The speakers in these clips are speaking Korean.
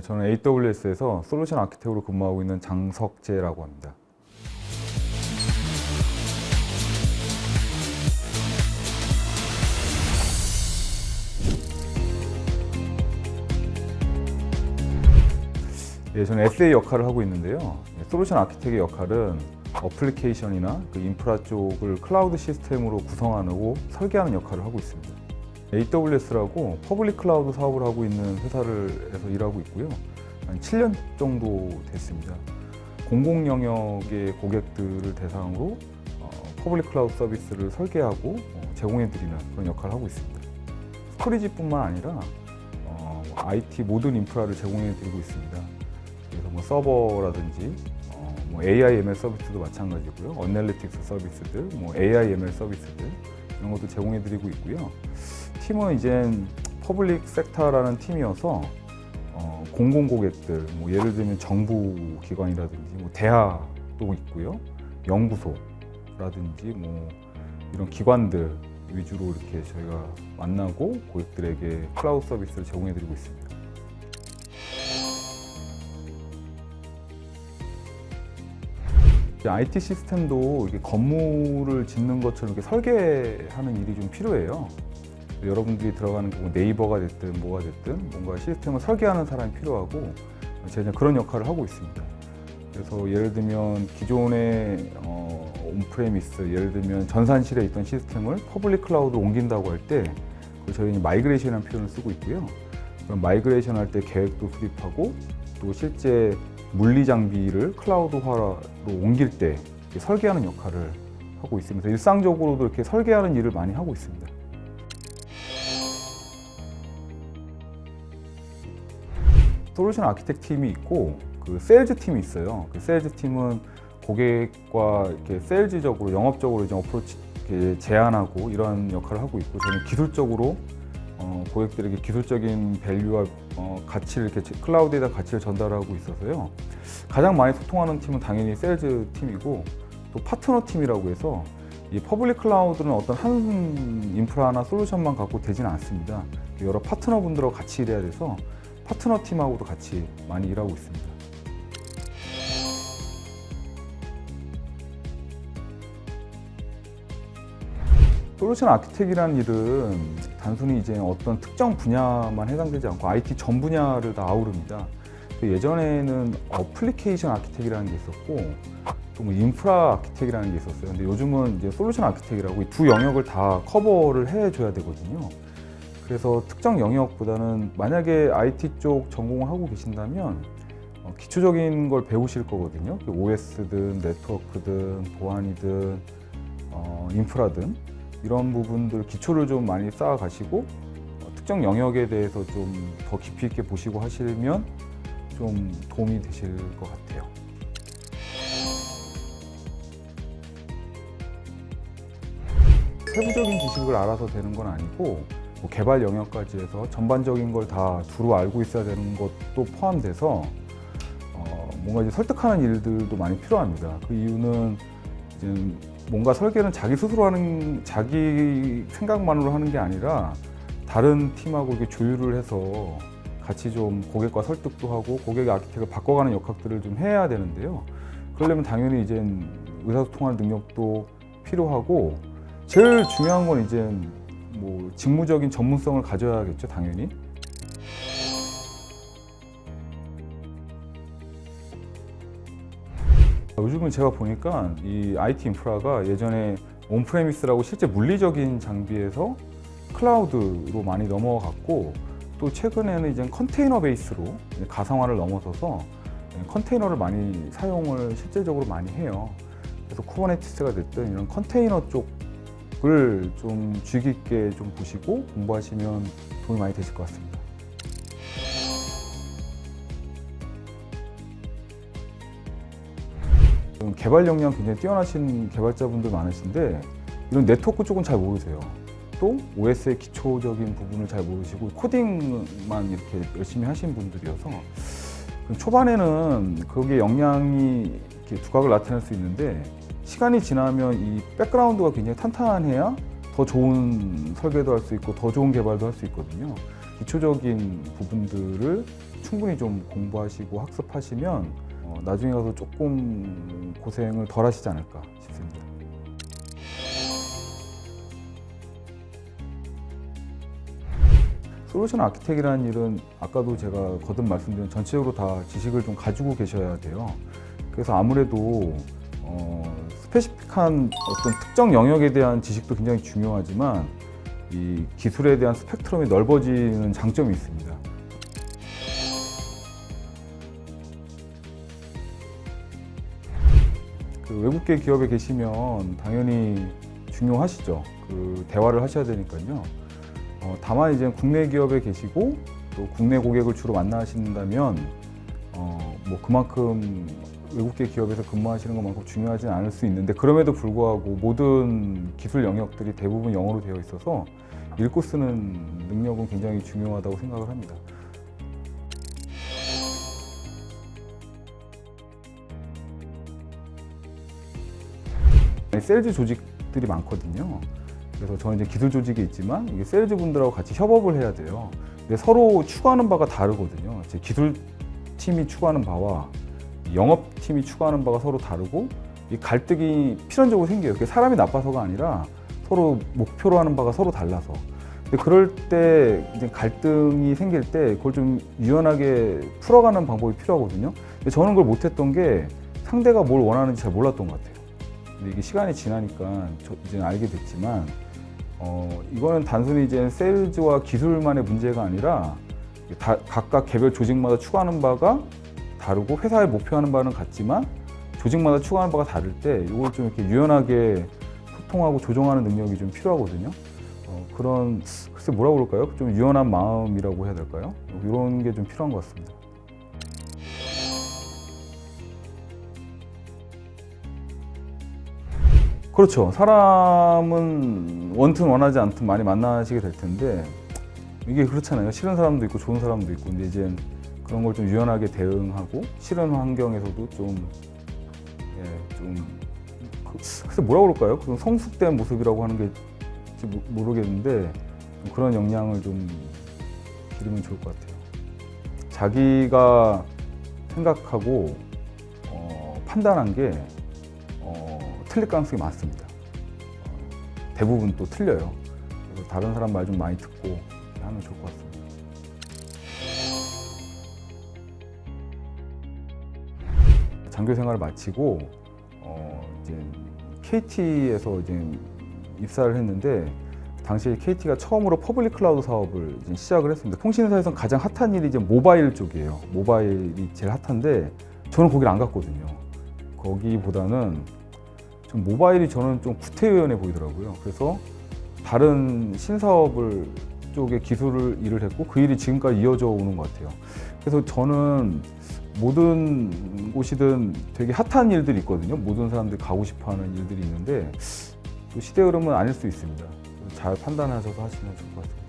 저는 AWS에서 솔루션 아키텍트로 근무하고 있는 장석재라고 합니다. 예, 저는 SA 역할을 하고 있는데요. 솔루션 아키텍트의 역할은 어플리케이션이나 그 인프라 쪽을 클라우드 시스템으로 구성하고 설계하는 역할을 하고 있습니다. AWS라고 퍼블릭 클라우드 사업을 하고 있는 회사에서 일하고 있고요. 한 7년 정도 됐습니다. 공공 영역의 고객들을 대상으로 퍼블릭 클라우드 서비스를 설계하고 제공해드리는 그런 역할을 하고 있습니다. 스토리지뿐만 아니라 IT 모든 인프라를 제공해드리고 있습니다. 그래서 뭐 서버라든지 뭐 AI ML 서비스도 마찬가지고요. 어널리틱스 서비스들, 뭐 AI ML 서비스들 이런 것도 제공해드리고 있고요. 팀은 이젠 퍼블릭 섹터라는 팀이어서 공공 고객들, 뭐 예를 들면 정부 기관이라든지 뭐 대학도 있고요, 연구소라든지 뭐 이런 기관들 위주로 이렇게 저희가 만나고 고객들에게 클라우드 서비스를 제공해드리고 있습니다. IT 시스템도 이렇게 건물을 짓는 것처럼 이렇게 설계하는 일이 좀 필요해요. 여러분들이 들어가는 네이버가 됐든 뭐가 됐든 뭔가 시스템을 설계하는 사람이 필요하고 제가 그런 역할을 하고 있습니다. 그래서 예를 들면 기존의 온프레미스, 예를 들면 전산실에 있던 시스템을 퍼블릭 클라우드로 옮긴다고 할 때 저희는 마이그레이션이라는 표현을 쓰고 있고요. 그럼 마이그레이션 할 때 계획도 수립하고 또 실제 물리 장비를 클라우드화로 옮길 때 설계하는 역할을 하고 있습니다. 일상적으로도 이렇게 설계하는 일을 많이 하고 있습니다. 솔루션 아키텍트 팀이 있고 그 세일즈 팀이 있어요. 그 세일즈 팀은 고객과 이렇게 세일즈적으로 영업적으로 이제 어프로치 제안하고 이런 역할을 하고 있고, 저는 기술적으로 고객들에게 기술적인 밸류와 가치를 이렇게 클라우드에다 가치를 전달하고 있어서요. 가장 많이 소통하는 팀은 당연히 세일즈 팀이고, 또 파트너 팀이라고 해서 이 퍼블릭 클라우드는 어떤 한 인프라나 솔루션만 갖고 되지는 않습니다. 여러 파트너분들하고 같이 일해야 돼서 파트너 팀하고도 같이 많이 일하고 있습니다. 솔루션 아키텍트라는 일은 단순히 이제 어떤 특정 분야만 해당되지 않고 IT 전 분야를 다 아우릅니다. 예전에는 어플리케이션 아키텍트라는 게 있었고 또 뭐 인프라 아키텍트라는 게 있었어요. 근데 요즘은 이제 솔루션 아키텍트라고 이 두 영역을 다 커버를 해줘야 되거든요. 그래서 특정 영역보다는 만약에 IT 쪽 전공을 하고 계신다면 기초적인 걸 배우실 거거든요. OS든 네트워크든 보안이든 인프라든 이런 부분들 기초를 좀 많이 쌓아 가시고 특정 영역에 대해서 좀 더 깊이 있게 보시고 하시면 좀 도움이 되실 것 같아요. 세부적인 지식을 알아서 되는 건 아니고 뭐 개발 영역까지 해서 전반적인 걸 다 두루 알고 있어야 되는 것도 포함돼서 뭔가 이제 설득하는 일들도 많이 필요합니다. 그 이유는 이제 뭔가 설계는 자기 스스로 하는, 자기 생각만으로 하는 게 아니라 다른 팀하고 이렇게 조율을 해서 같이 좀 고객과 설득도 하고 고객의 아키텍트를 바꿔가는 역할들을 좀 해야 되는데요. 그러려면 당연히 이제 의사소통하는 능력도 필요하고, 제일 중요한 건 이제 뭐 직무적인 전문성을 가져야겠죠, 당연히. 요즘은 제가 보니까 이 IT 인프라가 예전에 온프레미스라고 실제 물리적인 장비에서 클라우드로 많이 넘어갔고, 또 최근에는 이제 컨테이너 베이스로 가상화를 넘어서서 컨테이너를 많이 사용을 실질적으로 많이 해요. 그래서 쿠버네티스가 됐든 이런 컨테이너 쪽을 좀 주의 깊게 좀 보시고 공부하시면 도움이 많이 되실 것 같습니다. 개발 역량 굉장히 뛰어나신 개발자분들 많으신데 이런 네트워크 쪽은 잘 모르세요. 또 OS의 기초적인 부분을 잘 모르시고 코딩만 이렇게 열심히 하신 분들이어서 초반에는 거기에 역량이 이렇게 두각을 나타낼 수 있는데, 시간이 지나면 이 백그라운드가 굉장히 탄탄해야 더 좋은 설계도 할 수 있고 더 좋은 개발도 할 수 있거든요. 기초적인 부분들을 충분히 좀 공부하시고 학습하시면 나중에 가서 조금 고생을 덜 하시지 않을까 싶습니다. 솔루션 아키텍이라는 일은 아까도 제가 거듭 말씀드린 전체적으로 다 지식을 좀 가지고 계셔야 돼요. 그래서 아무래도 스페시픽한 어떤 특정 영역에 대한 지식도 굉장히 중요하지만 이 기술에 대한 스펙트럼이 넓어지는 장점이 있습니다. 그 외국계 기업에 계시면 당연히 중요하시죠. 그 대화를 하셔야 되니까요. 다만 이제 국내 기업에 계시고 또 국내 고객을 주로 만나신다면 뭐 그만큼 외국계 기업에서 근무하시는 것만큼 중요하진 않을 수 있는데 그럼에도 불구하고 모든 기술 영역들이 대부분 영어로 되어 있어서 읽고 쓰는 능력은 굉장히 중요하다고 생각을 합니다. 세일즈 조직들이 많거든요. 그래서 저는 이제 기술 조직에 있지만 이게 세일즈 분들하고 같이 협업을 해야 돼요. 근데 서로 추구하는 바가 다르거든요. 제 기술 팀이 추구하는 바와 영업 팀이 추구하는 바가 서로 다르고 이 갈등이 필연적으로 생겨요. 그게 사람이 나빠서가 아니라 서로 목표로 하는 바가 서로 달라서. 근데 그럴 때 이제 갈등이 생길 때 그걸 좀 유연하게 풀어가는 방법이 필요하거든요. 근데 저는 그걸 못했던 게 상대가 뭘 원하는지 잘 몰랐던 것 같아요. 근데 이게 시간이 지나니까 이제는 알게 됐지만 이거는 단순히 이제 세일즈와 기술만의 문제가 아니라 각각 개별 조직마다 추구하는 바가 다르고 회사의 목표하는 바는 같지만 조직마다 추구하는 바가 다를 때 이걸 좀 이렇게 유연하게 소통하고 조정하는 능력이 좀 필요하거든요. 그런 글쎄 뭐라고 그럴까요? 좀 유연한 마음이라고 해야 될까요? 이런 게 좀 필요한 것 같습니다. 그렇죠. 사람은 원튼 원하지 않든 많이 만나시게 될 텐데 이게 그렇잖아요. 싫은 사람도 있고 좋은 사람도 있고 근데 이제 그런 걸 좀 유연하게 대응하고 싫은 환경에서도 글쎄 뭐라고 그럴까요? 그런 성숙된 모습이라고 하는 게 모르겠는데 그런 역량을 좀 기르면 좋을 것 같아요. 자기가 생각하고 판단한 게 틀릴 가능성이 많습니다. 대부분 또 틀려요. 그래서 다른 사람 말 좀 많이 듣고 하면 좋을 것 같습니다. 장교 생활을 마치고 이제 KT에서 이제 입사를 했는데 당시에 KT가 처음으로 퍼블릭 클라우드 사업을 이제 시작을 했습니다. 통신사에서 가장 핫한 일이 이제 모바일 쪽이에요. 모바일이 제일 핫한데 저는 거기를 안 갔거든요. 거기보다는 좀 모바일이 저는 좀 구태의연해 보이더라고요. 그래서 다른 신사업을 쪽의 기술을 일을 했고 그 일이 지금까지 이어져 오는 것 같아요. 그래서 저는 모든 곳이든 되게 핫한 일들이 있거든요. 모든 사람들이 가고 싶어하는 일들이 있는데 또 시대 흐름은 아닐 수 있습니다. 잘 판단하셔서 하시면 좋을 것 같습니다.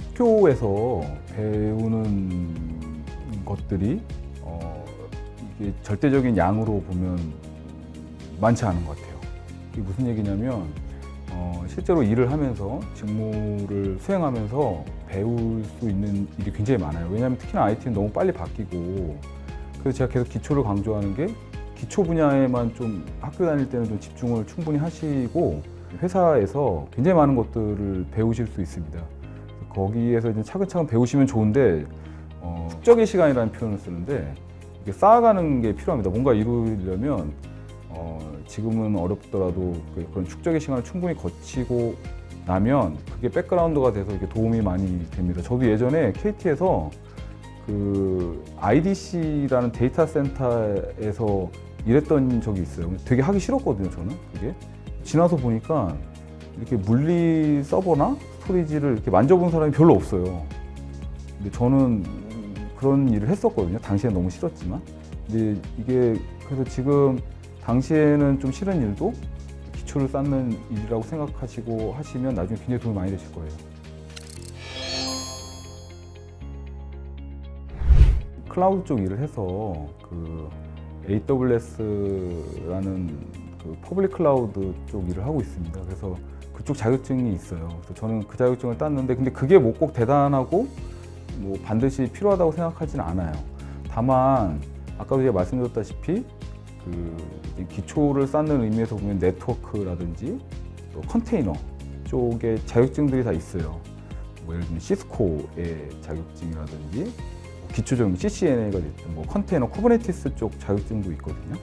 학교에서 배우는 것들이 이게 절대적인 양으로 보면 많지 않은 것 같아요. 이게 무슨 얘기냐면 실제로 일을 하면서 직무를 수행하면서 배울 수 있는 일이 굉장히 많아요. 왜냐하면 특히나 IT는 너무 빨리 바뀌고 그래서 제가 계속 기초를 강조하는 게 기초 분야에만 좀 학교 다닐 때는 좀 집중을 충분히 하시고 회사에서 굉장히 많은 것들을 배우실 수 있습니다. 거기에서 이제 차근차근 배우시면 좋은데 축적의 시간이라는 표현을 쓰는데 이게 쌓아가는 게 필요합니다. 뭔가 이루려면 지금은 어렵더라도 그런 축적의 시간을 충분히 거치고 나면 그게 백그라운드가 돼서 이게 도움이 많이 됩니다. 저도 예전에 KT에서 그 IDC라는 데이터 센터에서 일했던 적이 있어요. 되게 하기 싫었거든요, 저는. 그게 지나서 보니까 이렇게 물리 서버나 스토리지를 이렇게 만져본 사람이 별로 없어요. 근데 저는 그런 일을 했었거든요. 당시엔 너무 싫었지만. 근데 이게 그래서 지금 당시에는 좀 싫은 일도 기초를 쌓는 일이라고 생각하시고 하시면 나중에 굉장히 도움이 많이 되실 거예요. 클라우드 쪽 일을 해서 그 AWS라는 그 퍼블릭 클라우드 쪽 일을 하고 있습니다. 그래서 그쪽 자격증이 있어요. 그래서 저는 그 자격증을 땄는데 근데 그게 뭐 꼭 대단하고 뭐 반드시 필요하다고 생각하지는 않아요. 다만 아까도 제가 말씀드렸다시피 그 기초를 쌓는 의미에서 보면 네트워크라든지 또 컨테이너 쪽에 자격증들이 다 있어요. 뭐 예를 들면 시스코의 자격증이라든지 기초적인 CCNA가 됐든 뭐 컨테이너 쿠버네티스 쪽 자격증도 있거든요.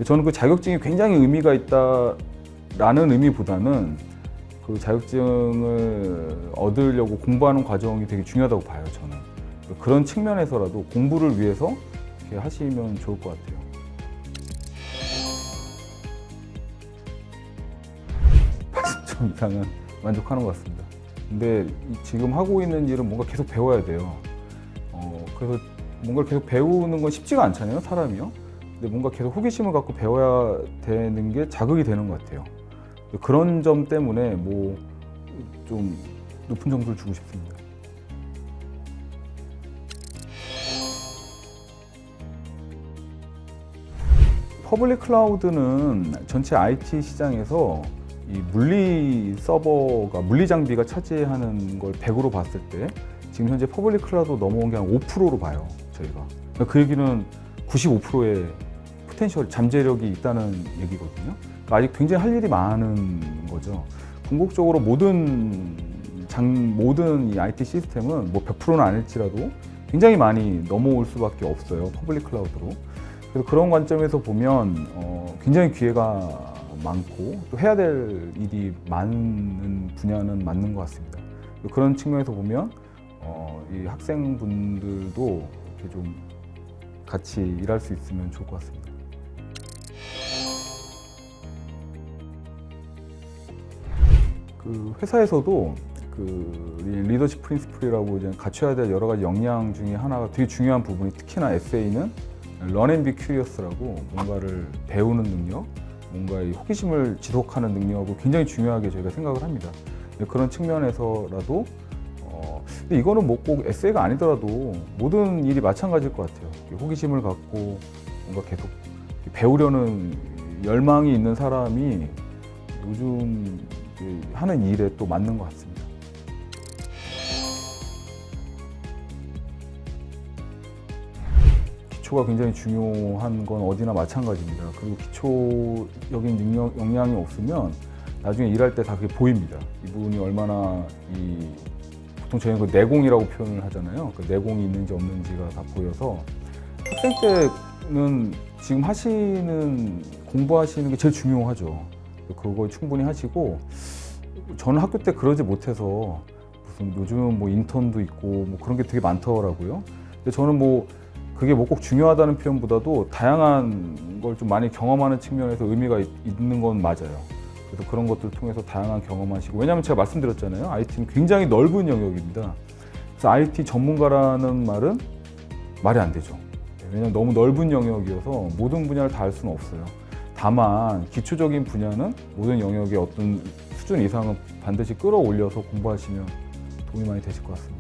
저는 그 자격증이 굉장히 의미가 있다라는 의미보다는 그 자격증을 얻으려고 공부하는 과정이 되게 중요하다고 봐요, 저는. 그런 측면에서라도 공부를 위해서 이렇게 하시면 좋을 것 같아요. 80점 이상은 만족하는 것 같습니다. 근데 지금 하고 있는 일은 뭔가 계속 배워야 돼요. 그래서 뭔가를 계속 배우는 건 쉽지가 않잖아요, 사람이요. 근데 뭔가 계속 호기심을 갖고 배워야 되는 게 자극이 되는 것 같아요. 그런 점 때문에 뭐 좀 높은 점수를 주고 싶습니다. 퍼블릭 클라우드는 전체 IT 시장에서 이 물리 서버가, 물리 장비가 차지하는 걸 100으로 봤을 때 지금 현재 퍼블릭 클라우드 넘어온 게 한 5%로 봐요, 저희가. 그 얘기는 95%의 포텐셜, 잠재력이 있다는 얘기거든요. 그러니까 아직 굉장히 할 일이 많은 거죠. 궁극적으로 모든 이 IT 시스템은 뭐 100%는 아닐지라도 굉장히 많이 넘어올 수밖에 없어요, 퍼블릭 클라우드로. 그래서 그런 관점에서 보면 굉장히 기회가 많고 또 해야 될 일이 많은 분야는 맞는 것 같습니다. 그런 측면에서 보면 이 학생분들도 이렇게 좀 같이 일할 수 있으면 좋을 것 같습니다. 그 회사에서도 그 리더십 프린시플이라고 이제 갖춰야 될 여러 가지 역량 중에 하나가 되게 중요한 부분이, 특히나 SA는 Learn and be curiously 뭔가를 배우는 능력, 뭔가의 호기심을 지속하는 능력을 굉장히 중요하게 저희가 생각을 합니다. 그런 측면에서라도 근데 이거는 뭐 꼭 SA가 아니더라도 모든 일이 마찬가지일 것 같아요. 호기심을 갖고 뭔가 계속 배우려는 열망이 있는 사람이 요즘 하는 일에 또 맞는 것 같습니다. 기초가 굉장히 중요한 건 어디나 마찬가지입니다. 그리고 기초적인 역량이 없으면 나중에 일할 때 다 그게 보입니다. 이분이 얼마나 보통 저희는 그 내공이라고 표현을 하잖아요. 그 내공이 있는지 없는지가 다 보여서 학생 때는 지금 공부하시는 게 제일 중요하죠. 그거 충분히 하시고, 저는 학교 때 그러지 못해서 무슨 요즘은 뭐 인턴도 있고 뭐 그런 게 되게 많더라고요. 근데 저는 뭐 그게 뭐 꼭 중요하다는 표현보다도 다양한 걸 좀 많이 경험하는 측면에서 의미가 있는 건 맞아요. 그래서 그런 것들을 통해서 다양한 경험하시고, 왜냐하면 제가 말씀드렸잖아요. IT는 굉장히 넓은 영역입니다. 그래서 IT 전문가라는 말은 말이 안 되죠. 왜냐하면 너무 넓은 영역이어서 모든 분야를 다 할 수는 없어요. 다만 기초적인 분야는 모든 영역의 어떤 수준 이상은 반드시 끌어올려서 공부하시면 도움이 많이 되실 것 같습니다.